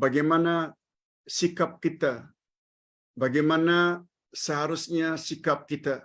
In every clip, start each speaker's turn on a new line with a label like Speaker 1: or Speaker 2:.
Speaker 1: bagaimana sikap kita, bagaimana seharusnya sikap kita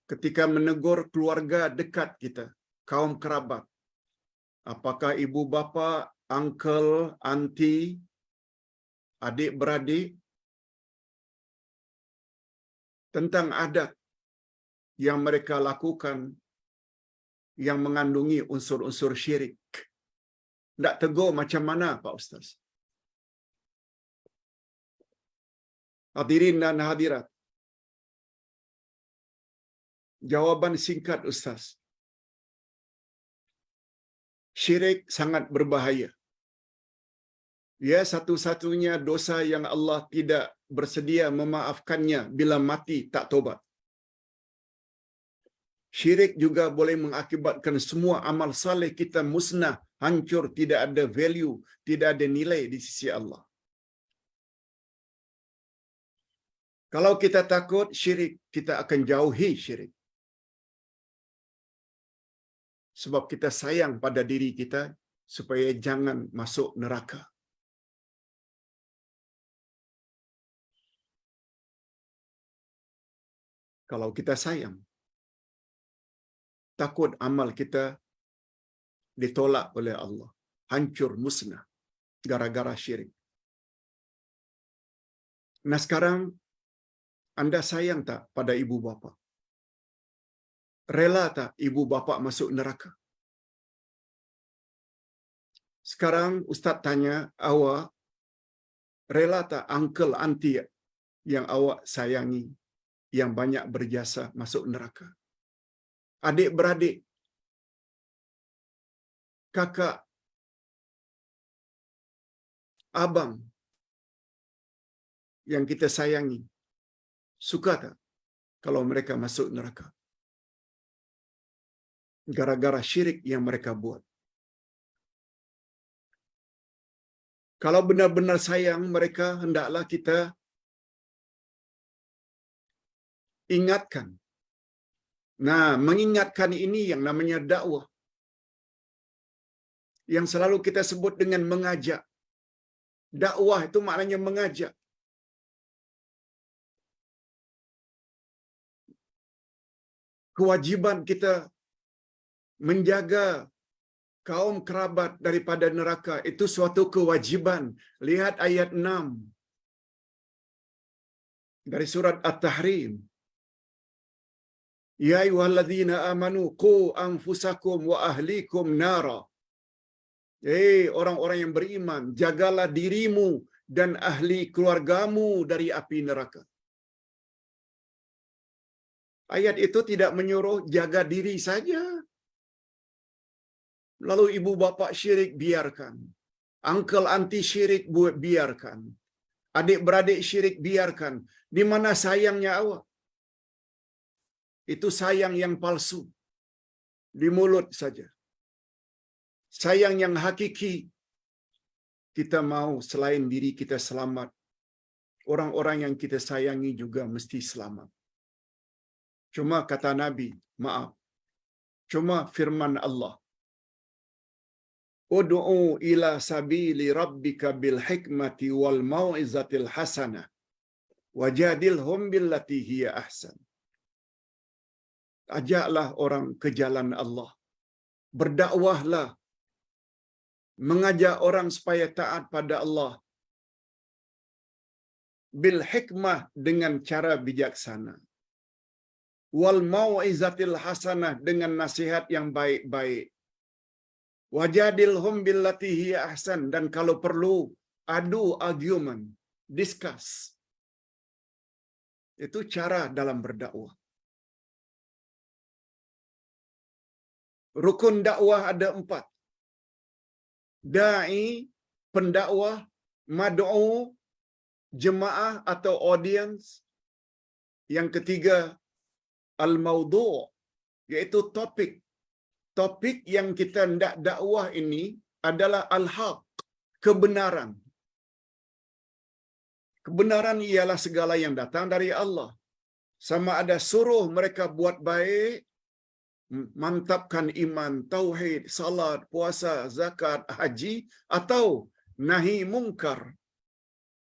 Speaker 1: ketika menegur keluarga dekat kita, kaum kerabat. Apakah ibu bapa, uncle, auntie, adik-beradik, tentang adat yang mereka lakukan yang mengandungi unsur-unsur syirik. Tak tegur macam mana, Pak Ustaz? Hadirin dan hadirat, jawapan singkat Ustaz. Syirik sangat berbahaya. Ia satu-satunya dosa yang Allah tidak bersedia memaafkannya bila mati tak tobat. Syirik juga boleh mengakibatkan semua amal saleh kita musnah, hancur, tidak ada value, tidak ada nilai di sisi Allah. Kalau kita takut syirik, kita akan jauhi syirik. Sebab kita sayang pada diri kita supaya jangan masuk neraka. Kalau kita sayang, takut amal kita ditolak oleh Allah, hancur musnah gara-gara syirik. Nah sekarang, anda sayang tak pada ibu bapa? Rela tak ibu bapa masuk neraka? Sekarang Ustaz tanya awak, rela tak uncle auntie yang awak sayangi, yang banyak berjasa masuk neraka? Adik-beradik, kakak, abang yang kita sayangi, suka tak kalau mereka masuk neraka? Gara-gara syirik yang mereka buat. Kalau benar-benar sayang mereka, hendaklah kita ingatkan. Nah, mengingatkan ini yang namanya dakwah. Yang selalu kita sebut dengan mengajak. Dakwah itu maknanya mengajak. Kewajiban kita menjaga kaum kerabat daripada neraka itu suatu kewajiban. Lihat ayat 6 dari surat At-Tahrim. Ya ayyuhalladzina amanu qu anfusakum wa ahlikum nara. Orang-orang yang beriman, jagalah dirimu dan ahli keluargamu dari api neraka. Ayat itu tidak menyuruh jaga diri saja. Lalu ibu bapa syirik biarkan. Uncle auntie syirik biarkan. Adik-beradik syirik biarkan. Di mana sayangnya awak? Itu sayang yang palsu. Di mulut saja. Sayang yang hakiki. Kita mau selain diri kita selamat, orang-orang yang kita sayangi juga mesti selamat. Cuma kata Nabi, maaf. Cuma firman Allah. Ud'u ila sabili rabbika bil hikmati wal mau'izatil hasanah wajadilhum billati hiya ahsan. Ajaklah orang ke jalan Allah. Berdakwahlah. Mengajak orang supaya taat pada Allah. Bil hikmah, dengan cara bijaksana. Wal mau'izatil hasanah, dengan nasihat yang baik-baik. Wajadilhum billati hiya ahsan, dan kalau perlu adu argument, discuss. Itu cara dalam berdakwah. Rukun dakwah ada 4. Da'i, pendakwah, mad'u, jemaah atau audience. Yang ketiga, al-mawdu', yaitu topik. Topik yang kita hendak dakwah ini adalah al-haq, kebenaran. Kebenaran ialah segala yang datang dari Allah. Sama ada suruh mereka buat baik mantapkan iman, tauhid, salat, puasa, zakat, haji, atau nahi mungkar,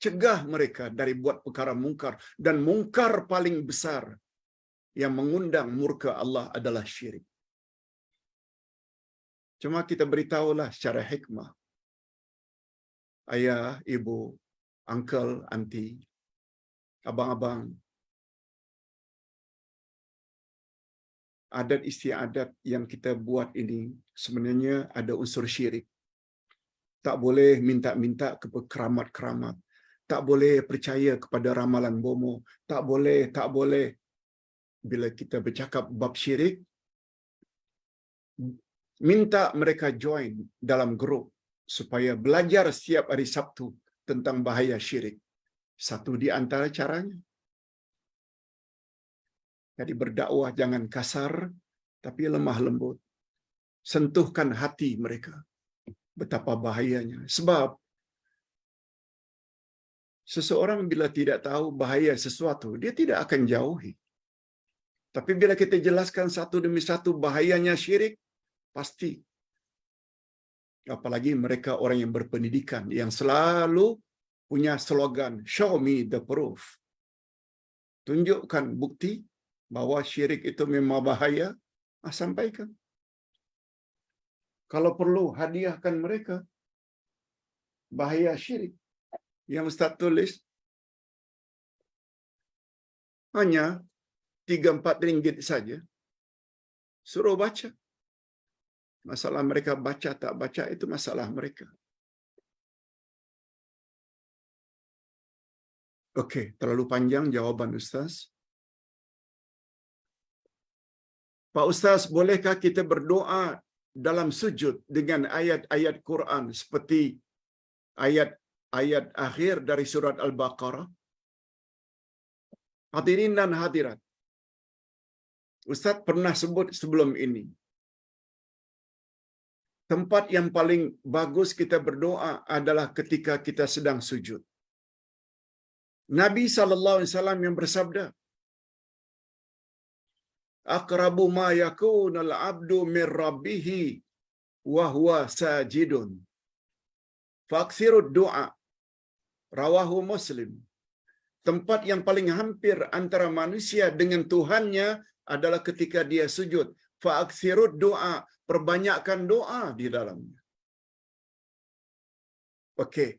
Speaker 1: cegah mereka dari buat perkara mungkar. Dan mungkar paling besar yang mengundang murka Allah adalah syirik. Cuma kita beritahulah secara hikmah. Ayah, ibu, uncle, auntie, abang-abang, adat istiadat yang kita buat ini sebenarnya ada unsur syirik. Tak boleh minta-minta kepada keramat-keramat. Tak boleh percaya kepada ramalan bomo. Tak boleh. Bila kita bercakap bab syirik, minta mereka join dalam grup supaya belajar setiap hari Sabtu tentang bahaya syirik. Satu di antara caranya. Jadi berdakwah jangan kasar, tapi lemah lembut. Sentuhkan hati mereka. Betapa bahayanya. Sebab seseorang bila tidak tahu bahaya sesuatu, dia tidak akan jauhi. Tapi bila kita jelaskan satu demi satu bahayanya syirik, pasti. Apalagi mereka orang yang berpendidikan, yang selalu punya slogan, show me the proof. Tunjukkan bukti bahwa syirik itu memang bahaya, sampaikan. Kalau perlu, hadiahkan mereka bahaya syirik. Yang Ustaz tulis, hanya 3-4 ringgit saja. Suruh baca. Masalah mereka baca tak baca itu masalah mereka. Okey, terlalu panjang jawaban Ustaz. Pak Ustaz, bolehkah kita berdoa dalam sujud dengan ayat-ayat Quran seperti ayat akhir dari surat Al-Baqarah? Hadirin dan hadirat, Ustaz pernah sebut sebelum ini, tempat yang paling bagus kita berdoa adalah ketika kita sedang sujud. Nabi SAW yang bersabda, aqrabu ma yakunul abdu min rabbihi wa huwa sajidun. Faksirud du'a. Rawahu Muslim. Tempat yang paling hampir antara manusia dengan Tuhannya adalah ketika dia sujud. Faksirud du'a. Perbanyakkan doa di dalamnya. Okey.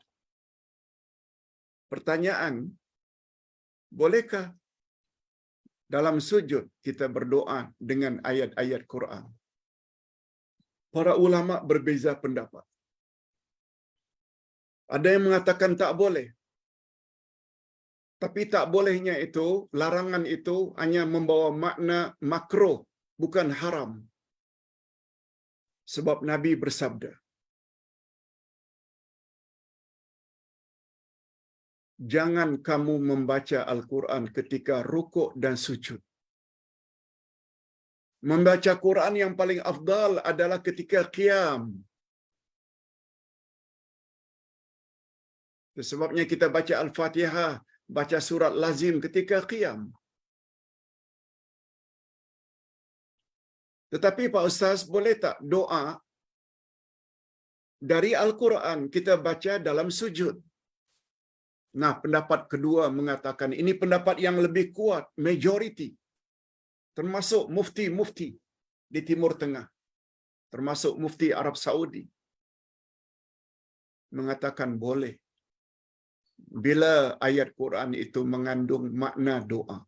Speaker 1: Pertanyaan, bolehkah dalam sujud kita berdoa dengan ayat-ayat Quran? Para ulama berbeza pendapat. Ada yang mengatakan tak boleh. Tapi tak bolehnya itu, larangan itu hanya membawa makna makruh, bukan haram. Sebab Nabi bersabda, jangan kamu membaca Al-Quran ketika rukuk dan sujud. Membaca Quran yang paling afdal adalah ketika qiyam. Sebabnya kita baca Al-Fatihah, baca surat lazim ketika qiyam. Tetapi Pak Ustaz, boleh tak doa dari Al-Quran kita baca dalam sujud? Nah, pendapat kedua mengatakan ini pendapat yang lebih kuat, majority. Termasuk mufti-mufti di Timur Tengah. Termasuk mufti Arab Saudi. Mengatakan boleh. Bila ayat Quran itu mengandung makna doa.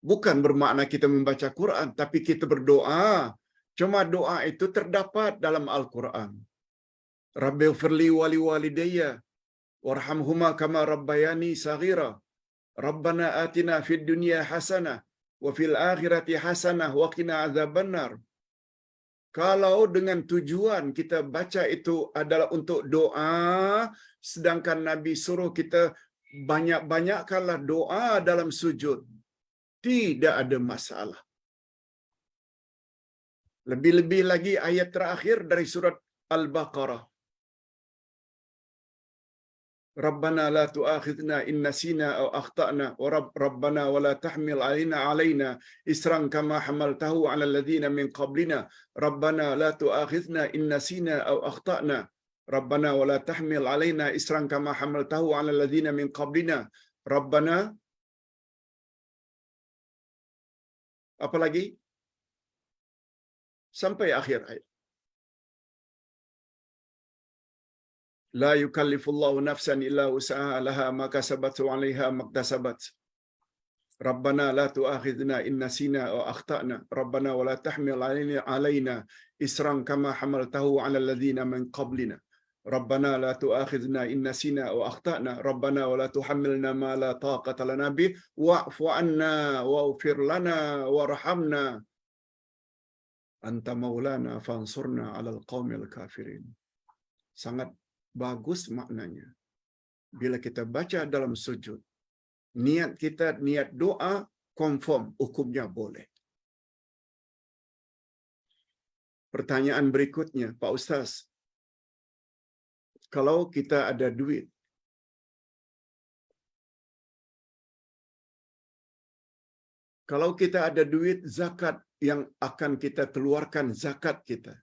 Speaker 1: Bukan bermakna kita membaca Quran, tapi kita berdoa. Cuma doa itu terdapat dalam Al-Quran. Rabbighfirli wali walidayya warhamhuma kama rabbayani saghira. Rabbana atina fid dunya hasanah wa fil akhirati hasanah wa qina adzabannar. Kalau dengan tujuan kita baca itu adalah untuk doa, sedangkan Nabi suruh kita banyak-banyakkanlah doa dalam sujud, tidak ada masalah. Lebih-lebih lagi ayat terakhir dari surat Al-Baqarah. Rabbana la tu'akhidna in nasina aw akhtana wa rabbana wa la tahmil alaina isran kama hamaltahu 'ala alladhina min qablina Rabbana la tu'akhidna in nasina aw akhtana Rabbana wa la tahmil alaina isran kama hamaltahu 'ala alladhina min qablina Rabbana apa lagi sampai akhir ayat. La yukallifullahu nafsan illa wus'aha laha ma kasabat wa 'alaiha maktasabat. Rabbana la tu'akhidna in nasina aw akhtana. Rabbana wa la tahmil 'alaina isran kama hamaltahu 'ala alladhina min qablina. Rabbana la tu'akhidna in nasina aw akhtana. Rabbana wa la tuhammilna ma la taqata lana bih wa'fu 'anna waghfir lana warhamna anta maulana fansurna 'alal qaumil kafirin. Sangat bagus maknanya. Bila kita baca dalam sujud, niat kita, niat doa, confirm, hukumnya boleh. Pertanyaan berikutnya, Pak Ustaz, kalau kita ada duit, kalau kita ada duit zakat yang akan kita keluarkan zakat kita,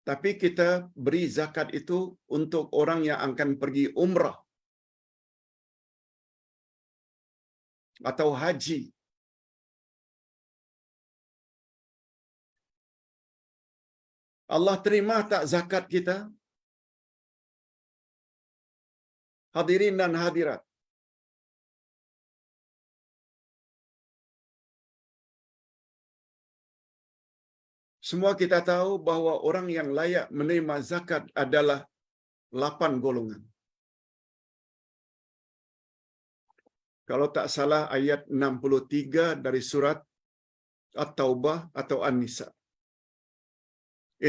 Speaker 1: tapi kita beri zakat itu untuk orang yang akan pergi umrah atau haji. Allah terima tak zakat kita? Hadirin dan hadirat. Semua kita tahu bahwa orang yang layak menerima zakat adalah 8 golongan. Kalau tak salah ayat 63 dari surat At-Taubah atau An-Nisa.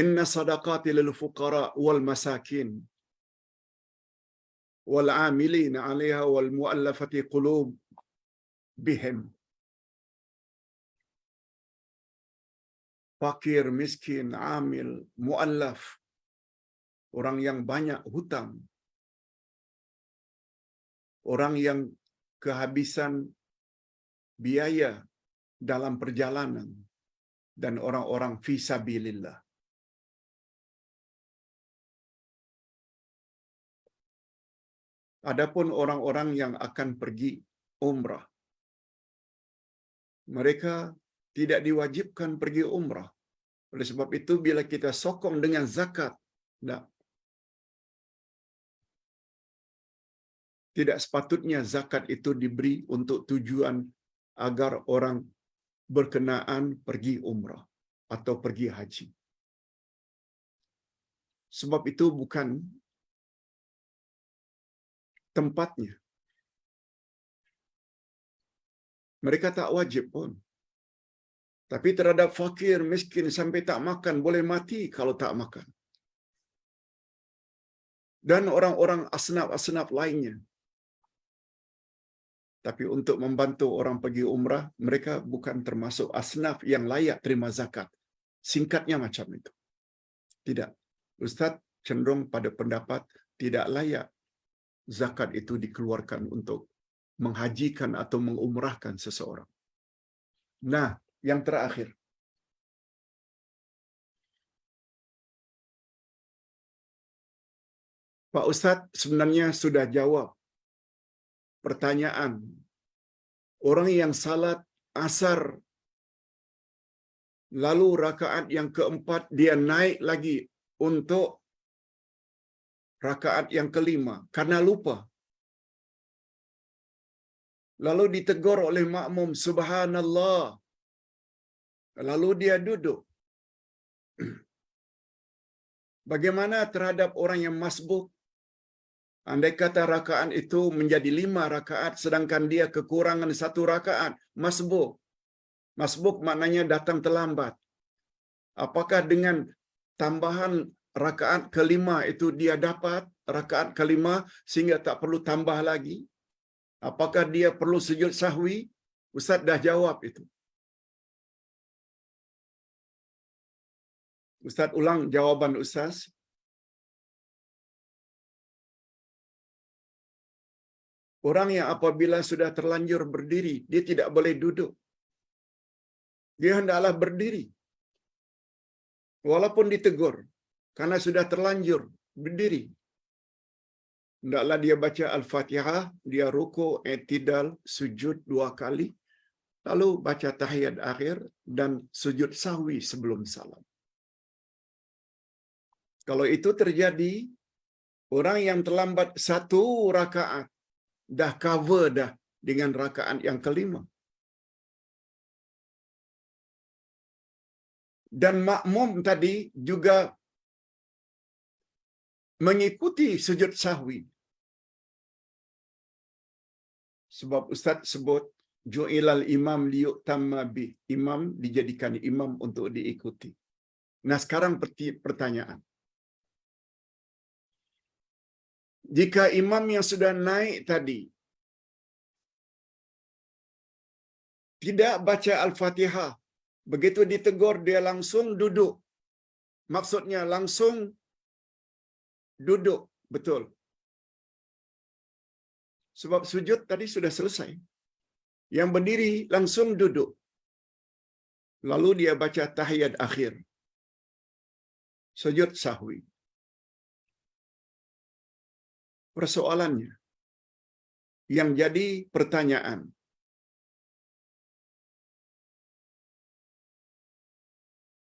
Speaker 1: Inna sadaqati lil fuqara wal masakin wal 'amilina 'alaiha wal mu'allafati qulub bihim. Fakir, miskin, amil, mu'allaf, orang yang banyak hutang, orang yang kehabisan biaya dalam perjalanan, dan orang-orang fi sabilillah. Adapun orang-orang yang akan pergi umrah, mereka tidak diwajibkan pergi umrah. Oleh sebab itu, bila kita sokong dengan zakat, tidak sepatutnya zakat itu diberi untuk tujuan agar orang berkenaan pergi umrah atau pergi haji. Sebab itu bukan tempatnya. Mereka tak wajib pun. Tapi terhadap fakir, miskin sampai tak makan, boleh mati kalau tak makan. Dan orang-orang asnaf-asnaf lainnya. Tapi untuk membantu orang pergi umrah, mereka bukan termasuk asnaf yang layak terima zakat. Singkatnya macam itu. Tidak. Ustaz cenderung pada pendapat tidak layak zakat itu dikeluarkan untuk menghajikan atau mengumrahkan seseorang. Nah, yang terakhir. Pak Ustaz sebenarnya sudah jawab pertanyaan. Orang yang salat asar, lalu rakaat yang keempat dia naik lagi untuk rakaat yang kelima karena lupa. Lalu ditegur oleh makmum, subhanallah. Lalu dia duduk. Bagaimana terhadap orang yang masbuk? Andai kata rakaat itu menjadi 5 rakaat, sedangkan dia kekurangan 1 rakaat, masbuk. Masbuk maknanya datang terlambat. Apakah dengan tambahan rakaat kelima itu dia dapat rakaat kelima sehingga tak perlu tambah lagi? Apakah dia perlu sujud sahwi? Ustaz dah jawab itu. Ustaz ulang jawaban Ustaz. Orang yang apabila sudah terlanjur berdiri, dia tidak boleh duduk. Dia hendaklah berdiri. Walaupun ditegur, karena sudah terlanjur berdiri. Hendaklah dia baca Al-Fatihah, dia rukuk, i'tidal, sujud 2 kali, lalu baca tahiyat akhir dan sujud sahwi sebelum salam. Kalau itu terjadi, orang yang terlambat 1 rakaat, dah cover dah dengan rakaat yang kelima. Dan makmum tadi juga mengikuti sujud sahwi. Sebab Ustaz sebut, ju'ilal imam liyu'tamma bih. Imam dijadikan imam untuk diikuti. Nah sekarang pertanyaan. Jika imam yang sudah naik tadi tidak baca Al-Fatihah, begitu ditegur dia langsung duduk. Maksudnya langsung duduk, betul. Sebab sujud tadi sudah selesai. Yang berdiri langsung duduk. Lalu dia baca tahiyat akhir. Sujud sahwi. Persoalannya, yang jadi pertanyaan,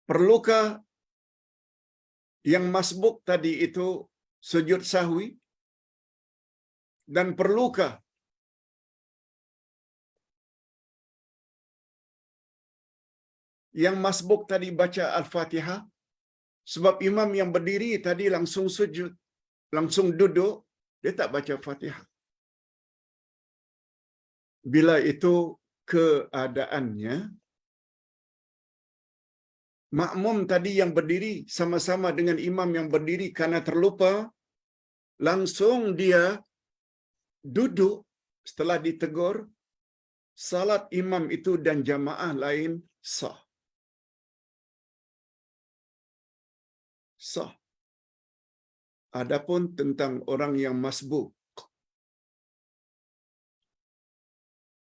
Speaker 1: perlukah yang masbuk tadi itu sujud sahwi? Dan perlukah yang masbuk tadi baca Al-Fatihah? Sebab imam yang berdiri tadi langsung sujud, langsung duduk, dia tak baca Fatihah. Bila itu keadaannya, makmum tadi yang berdiri sama-sama dengan imam yang berdiri karena terlupa, langsung dia duduk setelah ditegur, salat imam itu dan jamaah lain sah. Sah. Adapun tentang orang yang masbuk,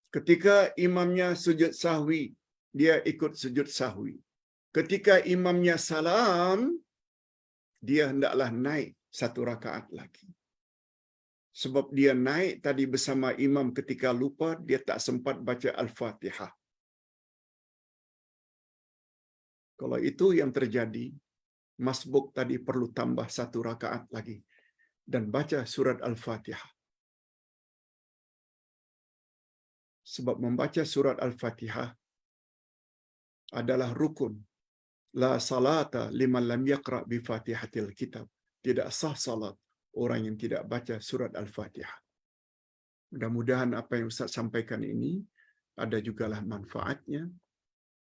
Speaker 1: ketika imamnya sujud sahwi, dia ikut sujud sahwi. Ketika imamnya salam, dia hendaklah naik 1 rakaat lagi. Sebab dia naik tadi bersama imam ketika lupa, dia tak sempat baca Al-Fatihah. Kalau itu yang terjadi, masbuk tadi perlu tambah 1 rakaat lagi dan baca surat Al-Fatihah. Sebab membaca surat Al-Fatihah adalah rukun. La salata liman lam yaqra bi Fatihatil kitab. Tidak sah salat orang yang tidak baca surat Al-Fatihah. Mudah-mudahan apa yang Ustaz sampaikan ini ada jugalah manfaatnya